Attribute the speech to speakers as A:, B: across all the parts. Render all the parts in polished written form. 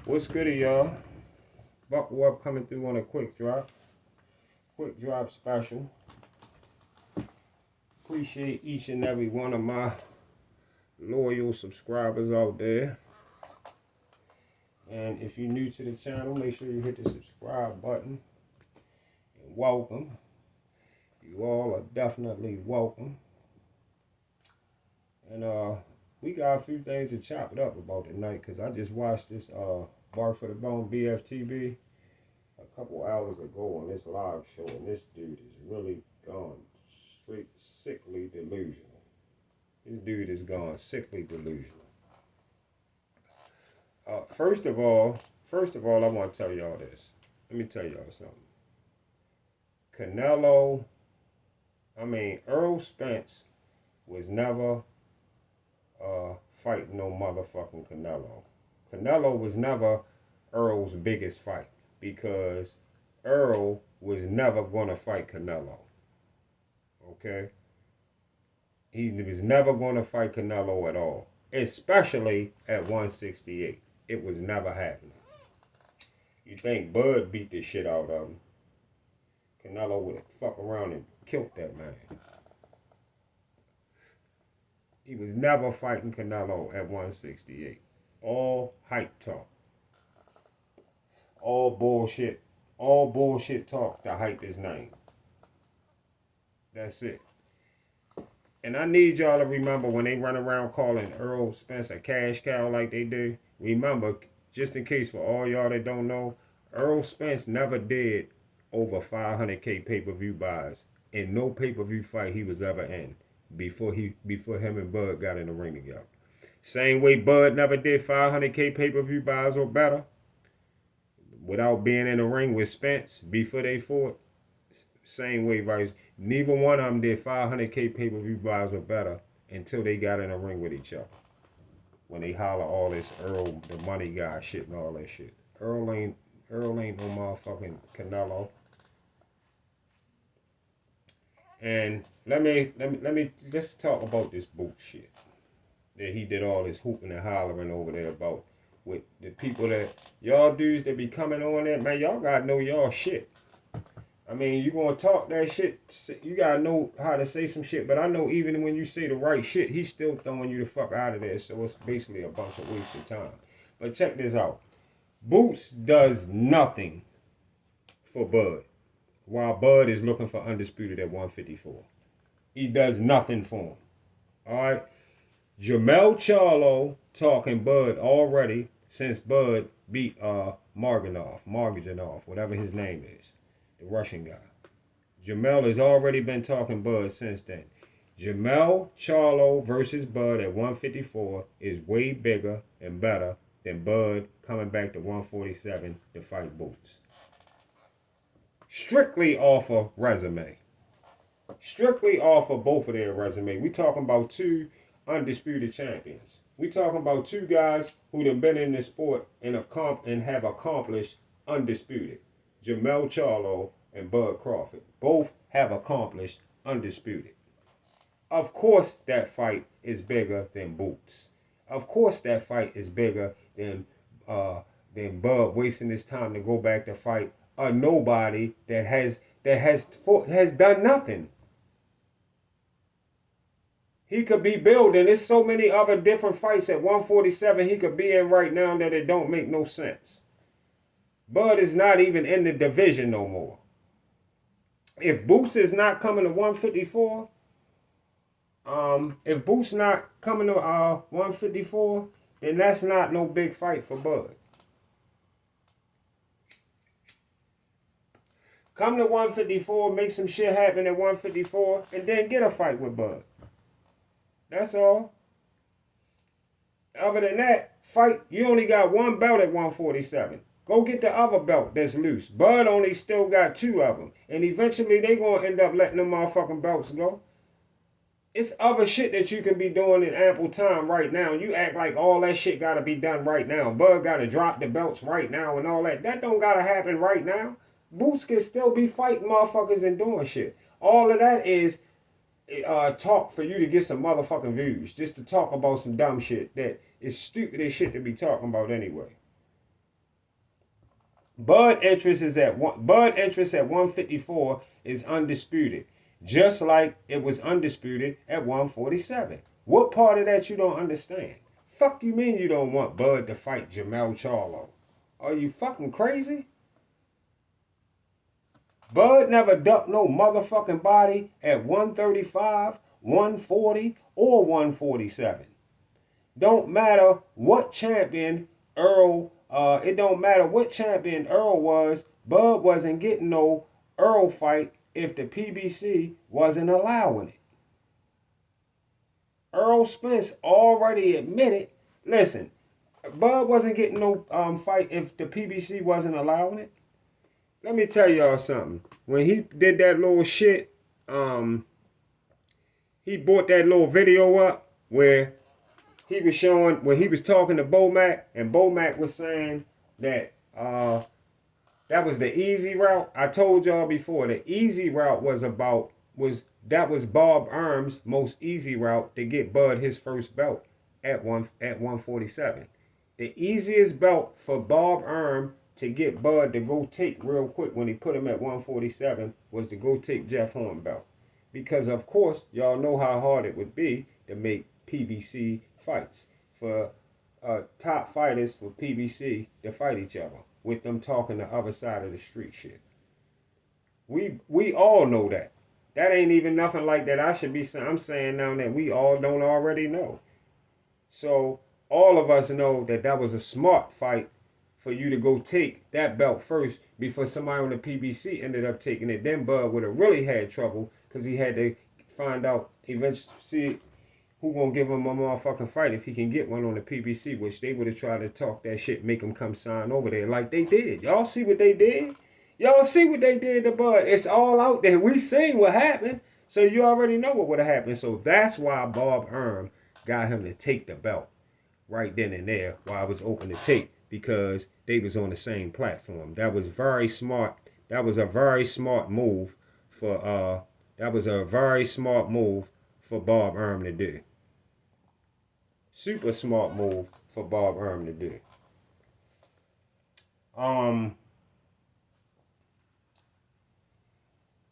A: What's good, y'all? Buckle up coming through on a quick drop. Quick drop special. Appreciate each and every one of my loyal subscribers out there. And if you're new to the channel, make sure you hit the subscribe button. And welcome. You all are definitely welcome. And we got a few things to chop it up about tonight because I just watched this Bar for the Bone BFTV a couple hours ago on this live show, and this dude is really gone straight sickly delusional. This dude is gone sickly delusional. First of all, I want to tell y'all this. Let me tell y'all something. Earl Spence was never fighting no motherfucking Canelo. Canelo was never Earl's biggest fight because Earl was never going to fight Canelo. Okay? He was never going to fight Canelo at all, especially at 168. It was never happening. You think Bud beat the shit out of him? Canelo would have fucked around and killed that man. He was never fighting Canelo at 168. All hype talk. All bullshit talk to hype his name. That's it. And I need y'all to remember when they run around calling Earl Spence a cash cow like they do. Remember, just in case for all y'all that don't know, Earl Spence never did over 500K pay-per-view buys in no pay-per-view fight he was ever in before him and Bud got in the ring together. Same way Bud never did 500K pay-per-view buys or better without being in the ring with Spence before they fought. Same way, vice. Neither one of them did 500K pay-per-view buys or better until they got in the ring with each other. When they holler all this Earl, the money guy shit and all that shit. Earl ain't no motherfucking Canelo. And let me just talk about this bullshit that he did all this hooping and hollering over there about with the people that y'all dudes that be coming on there, man. Y'all gotta know y'all shit. I mean, you gonna talk that shit, you gotta know how to say some shit. But I know even when you say the right shit, he's still throwing you the fuck out of there. So it's basically a bunch of wasted time. But check this out. Boots does nothing for Bud, while Bud is looking for undisputed at 154. He does nothing for him. All right. Jermel Charlo talking Bud already since Bud beat Marginov, whatever his name is, the Russian guy. Jermel has already been talking Bud since then. Jermel Charlo versus Bud at 154 is way bigger and better than Bud coming back to 147 to fight Boots. Strictly off of resume. Strictly off of both of their resume. We talking about two undisputed champions. We talking about two guys who have been in the sport and have accomplished undisputed. Jermel Charlo and Bud Crawford both have accomplished undisputed. Of course that fight is bigger than Boots. Of course that fight is bigger than Bud wasting his time to go back to fight a nobody that has done nothing. He could be building. There's so many other different fights at 147 he could be in right now that it don't make no sense. Bud is not even in the division no more. If Boots is not coming to 154, if Boots not coming to 154, then that's not no big fight for Bud. Come to 154, make some shit happen at 154, and then get a fight with Bud. That's all. Other than that, fight. You only got one belt at 147. Go get the other belt that's loose. Bud only still got two of them. And eventually they going to end up letting them motherfucking belts go. It's other shit that you can be doing in ample time right now. You act like all that shit got to be done right now. Bud got to drop the belts right now and all that. That don't got to happen right now. Boots can still be fighting motherfuckers and doing shit. All of that is talk for you to get some motherfucking views. Just to talk about some dumb shit that is stupid as shit to be talking about anyway. Bud interest is at one. Bud interest at 154 is undisputed, just like it was undisputed at 147. What part of that you don't understand? Fuck you mean you don't want Bud to fight Jermel Charlo? Are you fucking crazy? Bud never ducked no motherfucking body at 135, 140, or 147. Don't matter what champion Earl, it don't matter what champion Earl was, Bud wasn't getting no Earl fight if the PBC wasn't allowing it. Earl Spence already admitted, listen, Bud wasn't getting no fight if the PBC wasn't allowing it. Let me tell y'all something. When he did that little shit, he brought that little video up where he was showing, where he was talking to Bomac, and Bomac was saying that that was the easy route. I told y'all before, the easy route was Bob Arm's most easy route to get Bud his first belt at 147. The easiest belt for Bob Arm to get Bud to go take real quick when he put him at 147 was to go take Jeff Horn belt. Because of course, y'all know how hard it would be to make PBC fights for top fighters for PBC to fight each other with them talking the other side of the street shit. We all know that. That ain't even nothing like that I should be saying. I'm saying now that we all don't already know. So all of us know that that was a smart fight for you to go take that belt first before somebody on the PBC ended up taking it. Then Bud would have really had trouble because he had to find out eventually, see who gonna give him a motherfucking fight if he can get one on the PBC, which they would have tried to talk that shit, make him come sign over there like they did. Y'all see what they did? Y'all see what they did to Bud? It's all out there. We seen what happened, so you already know what would have happened. So that's why Bob Arm got him to take the belt right then and there while it was open to take, because they was on the same platform. That was very smart. That was a very smart move for Bob Arm to do. Super smart move for Bob Arm to do.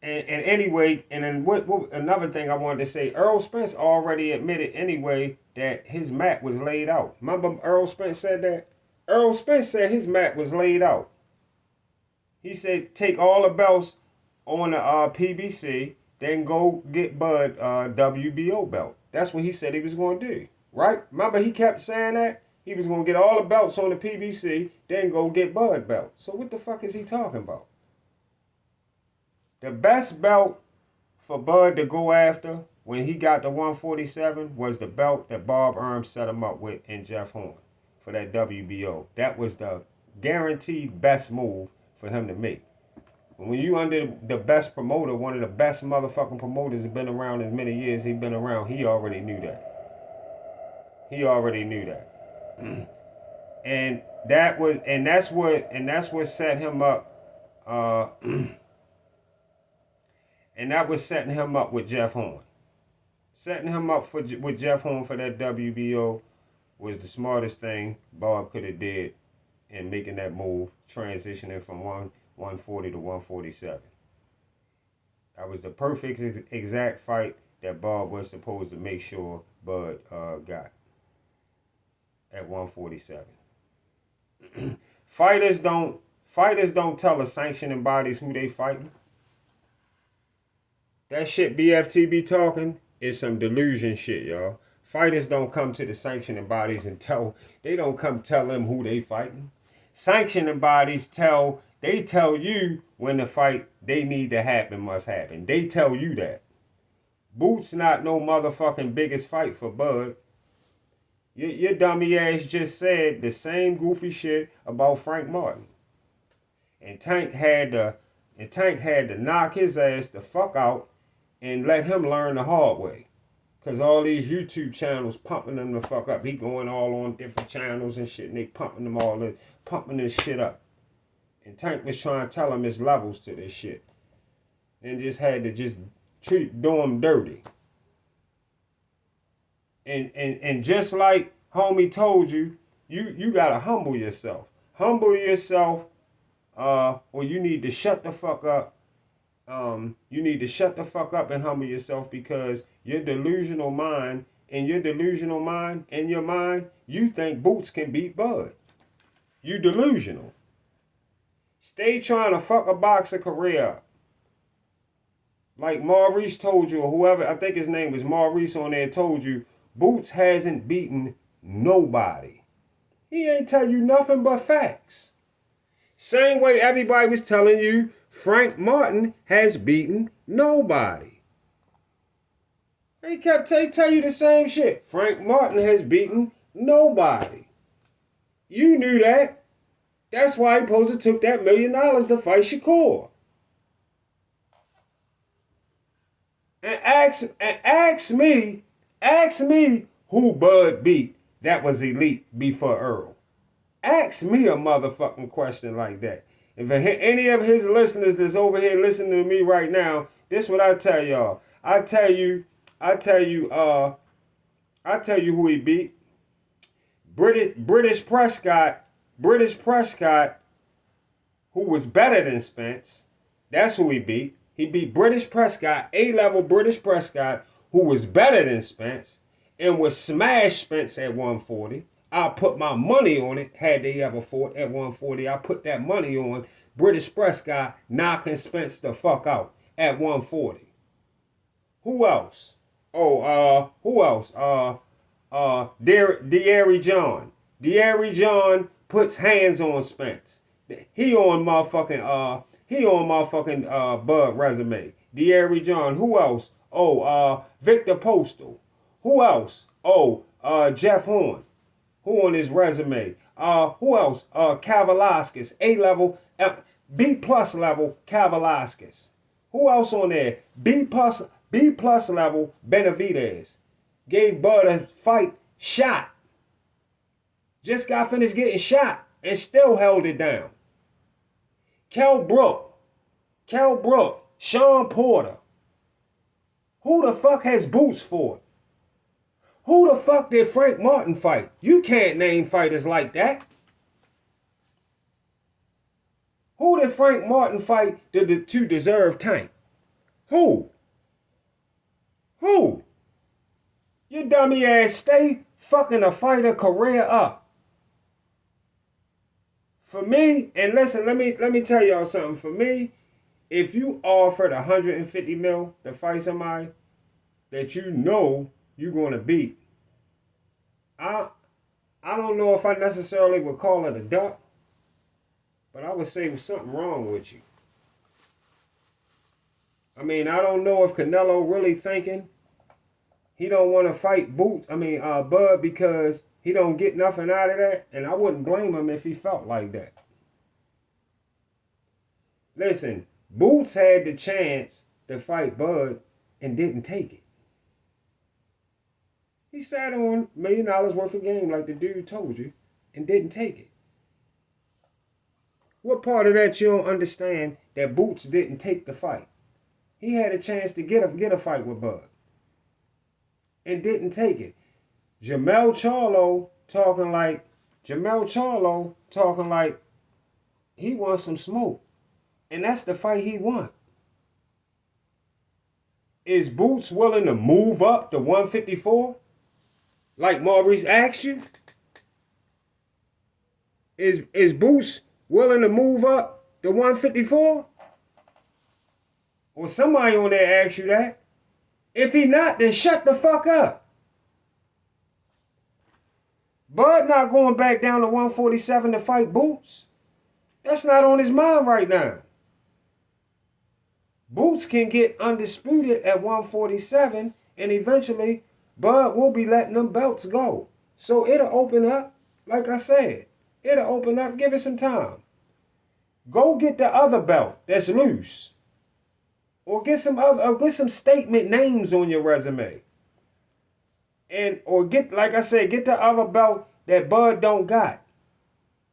A: And anyway, and then what another thing I wanted to say, Earl Spence already admitted anyway that his mat was laid out. Remember Earl Spence said that? Earl Spence said his mat was laid out. He said take all the belts on the PBC, then go get Bud WBO belt. That's what he said he was going to do. Right? Remember he kept saying that? He was going to get all the belts on the PBC, then go get Bud belt. So what the fuck is he talking about? The best belt for Bud to go after when he got to 147 was the belt that Bob Arm set him up with in Jeff Horn for that WBO. That was the guaranteed best move for him to make. When you under the best promoter, one of the best motherfucking promoters that been around as many years he's been around, he already knew that. He already knew that. And that's what set him up and that was setting him up with Jeff Horn. Setting him up with Jeff Horn for that WBO was the smartest thing Bob could have did in making that move, transitioning from 140 to 147. That was the perfect exact fight that Bob was supposed to make sure Bud got at 147. Fighters don't tell the sanctioning bodies who they fighting. That shit BFT be talking is some delusion shit, y'all. Fighters don't come to the sanctioning bodies and they don't come tell them who they fighting. Sanctioning bodies tell you when the fight they need to happen must happen. They tell you that. Boots not no motherfucking biggest fight for Bud. Your dummy ass just said the same goofy shit about Frank Martin. And Tank had to knock his ass the fuck out and let him learn the hard way. Because all these YouTube channels pumping him the fuck up. He going all on different channels and shit, and they pumping this shit up. And Tank was trying to tell him his levels to this shit. And just had to do him dirty. And just like homie told you, you gotta humble yourself. Humble yourself or you need to shut the fuck up. You need to shut the fuck up and humble yourself, because your delusional mind, in your mind, you think Boots can beat Bud. You delusional. Stay trying to fuck a boxer career up. Like Maurice told you, or whoever, I think his name was Maurice on there, told you, Boots hasn't beaten nobody. He ain't tell you nothing but facts. Same way everybody was telling you Frank Martin has beaten nobody. They kept tell you the same shit. Frank Martin has beaten nobody. You knew that. That's why he supposed to took that $1 million to fight Shakur. And ask me who Bud beat that was elite before Earl. Ask me a motherfucking question like that. If any of his listeners that's over here listening to me right now, this is what I tell y'all. I tell you who he beat. British Prescott, who was better than Spence. That's who he beat. He beat British Prescott, A-level British Prescott, who was better than Spence and would smash Spence at 140. I put my money on it. Had they ever fought at 140, I put that money on British Prescott knocking Spence the fuck out at 140. Who else? Who else? Deary John. Deary John puts hands on Spence. He on motherfucking Bud resume. Deary John. Who else? Victor Postal. Who else? Jeff Horn. Who on his resume? Who else? Kavalauskas. A-level, B+ level Kavalauskas. Who else on there? B+ level Benavidez. Gave Bud a fight, shot. Just got finished getting shot and still held it down. Kell Brook, Sean Porter. Who the fuck has Boots for? Who the fuck did Frank Martin fight? You can't name fighters like that. Who did Frank Martin fight to deserve Tank? Who? You dummy ass, stay fucking a fighter career up. For me, and listen, let me tell y'all something. For me, if you offered 150 mil to fight somebody that you know you're going to beat, I don't know if I necessarily would call it a duck, but I would say there's something wrong with you. I mean, I don't know if Canelo really thinking he don't want to fight Bud because he don't get nothing out of that, and I wouldn't blame him if he felt like that. Listen, Boots had the chance to fight Bud and didn't take it. He sat on $1 million worth of game like the dude told you and didn't take it. What part of that you don't understand that Boots didn't take the fight? He had a chance to get a fight with Bud and didn't take it. Jermel Charlo talking like he wants some smoke. And that's the fight he won. Is Boots willing to move up to 154? Like Maurice asked you? Is Boots willing to move up to 154? Or somebody on there asked you that. If he not, then shut the fuck up. Bud not going back down to 147 to fight Boots. That's not on his mind right now. Boots can get undisputed at 147, and eventually Bud will be letting them belts go. So it'll open up, like I said. It'll open up, give it some time. Go get the other belt that's loose. Or get some statement names on your resume. Or get the other belt that Bud don't got.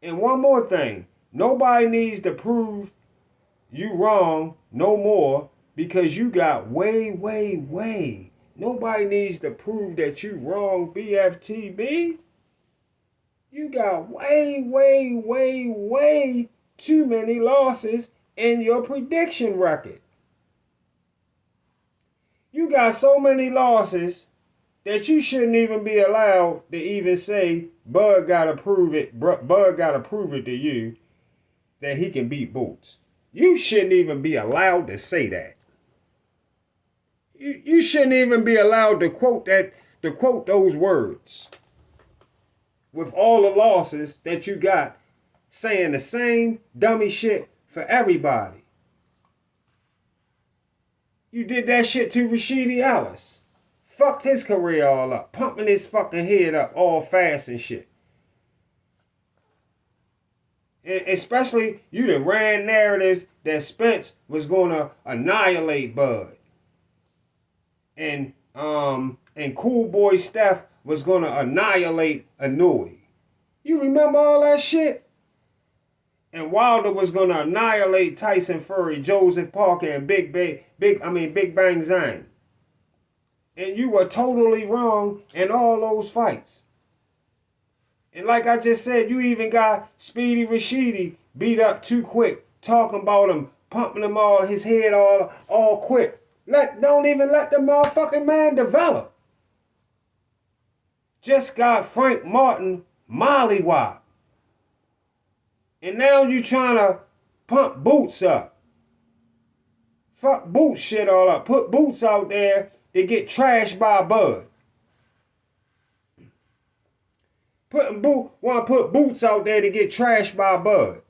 A: And one more thing, nobody needs to prove you wrong no more because you got way. Nobody needs to prove that you wrong, BFTB. You got way too many losses in your prediction record. You got so many losses that you shouldn't even be allowed to even say Bud gotta prove it. Bud gotta prove it to you that he can beat Boots. You shouldn't even be allowed to say that. You shouldn't even be allowed to quote those words with all the losses that you got, saying the same dummy shit for everybody. You did that shit to Rashidi Ellis. Fucked his career all up, pumping his fucking head up all fast and shit. And especially, you done ran narratives that Spence was gonna annihilate Bud. And Cool Boy Steph was gonna annihilate Anui. You remember all that shit? And Wilder was gonna annihilate Tyson Fury, Joseph Parker, and Big Bang Zane. And you were totally wrong in all those fights. And like I just said, you even got Speedy Rashidi beat up too quick, talking about him, pumping him all his head all quick. Don't even let the motherfucking man develop. Just got Frank Martin mollywop. And now you trying to pump Boots up. Fuck Boots shit all up. Put Boots out there to get trashed by Bud. Want to put Boots out there to get trashed by Bud.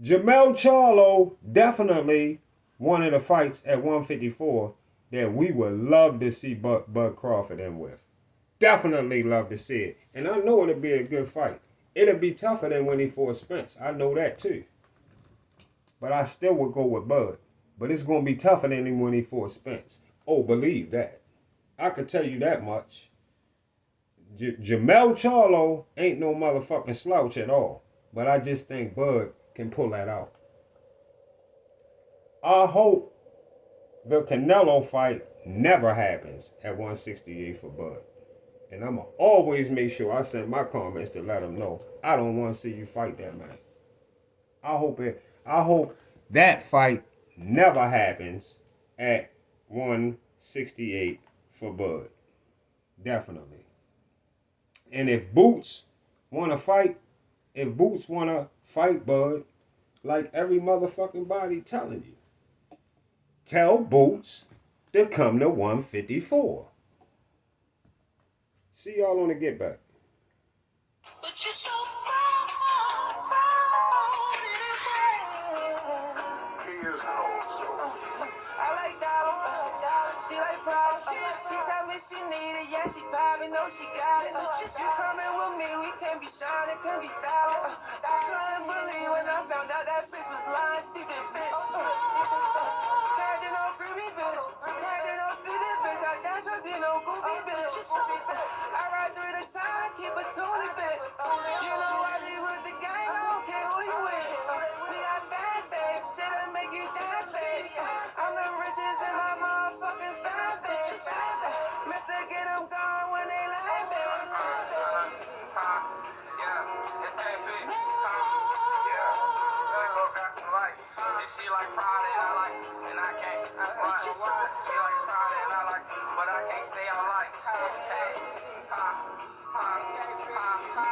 A: Jermel Charlo definitely one of the fights at 154 that we would love to see Bud Crawford in with. Definitely love to see it. And I know it'll be a good fight. It'll be tougher than when he fought Spence. I know that too. But I still would go with Bud. But it's going to be tougher than when he fought Spence. Oh, believe that. I could tell you that much. Jermel Charlo ain't no motherfucking slouch at all. But I just think Bud can pull that out. I hope the Canelo fight never happens at 168 for Bud. And I'm going to always make sure I send my comments to let him know I don't want to see you fight that man. I hope that fight never happens at 168 for Bud. Definitely. And if Boots want to fight Bud, like every motherfucking body telling you, tell Boots to come to 154. See y'all on the Get Back. But you're so I like dollars. She like problems. She tell me she need it. Yeah, she probably know she got it. You coming with me, we can't be shining, can't be styling. I couldn't believe when I found out that bitch was lying, stupid bitch. Can't do no creepy bitch. Can't do no stupid bitch. I dance, I do no goofy bitch. I ride through the town, keep a toolie bitch. You know I be with the gang, I don't care who you with. We got bands, babe. Shit that make you dance, babe. I'm the richest in my motherfucking fan, babe. Mister, get them gone when they like, babe. Yeah, it's KP. She like Friday and I like, and I can't. She like Friday and I like, but I can't stay out like.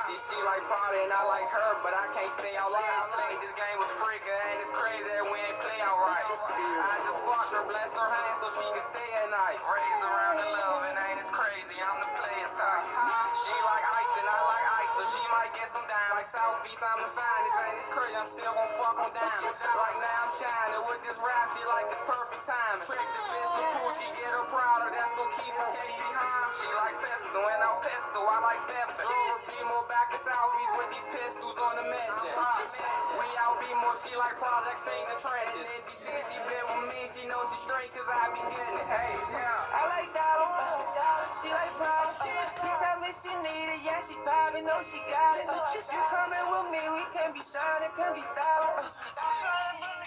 A: She like Friday and I like her, but I can't stay out like. Say this game was freaking and it's crazy that we ain't play out right. I just fucked her, blessed her hand so she can stay at night. Raised around the love and ain't as crazy, I'm the player type. She like ice and I like ice, so she might get some down. Like Southeast, I'm the finest, and it's crazy, I'm still gon' fuck on down. Like now I'm shining with this rap, she like it's perfect time. Trick the bitch with Poochie, get her prouder, that's gon' keep her behind. She like pistol, and I'm pistol, I like pepper. Be more back to Southeast with these pistols on the mission. We out be more, she like project things and trenches. She been with me, she knows she straight, cause I be getting it. Hey, I like dollars, she like problems. She tell me she need it, yeah, she probably know she got it. You coming with me, we can't be shining, can't be styling.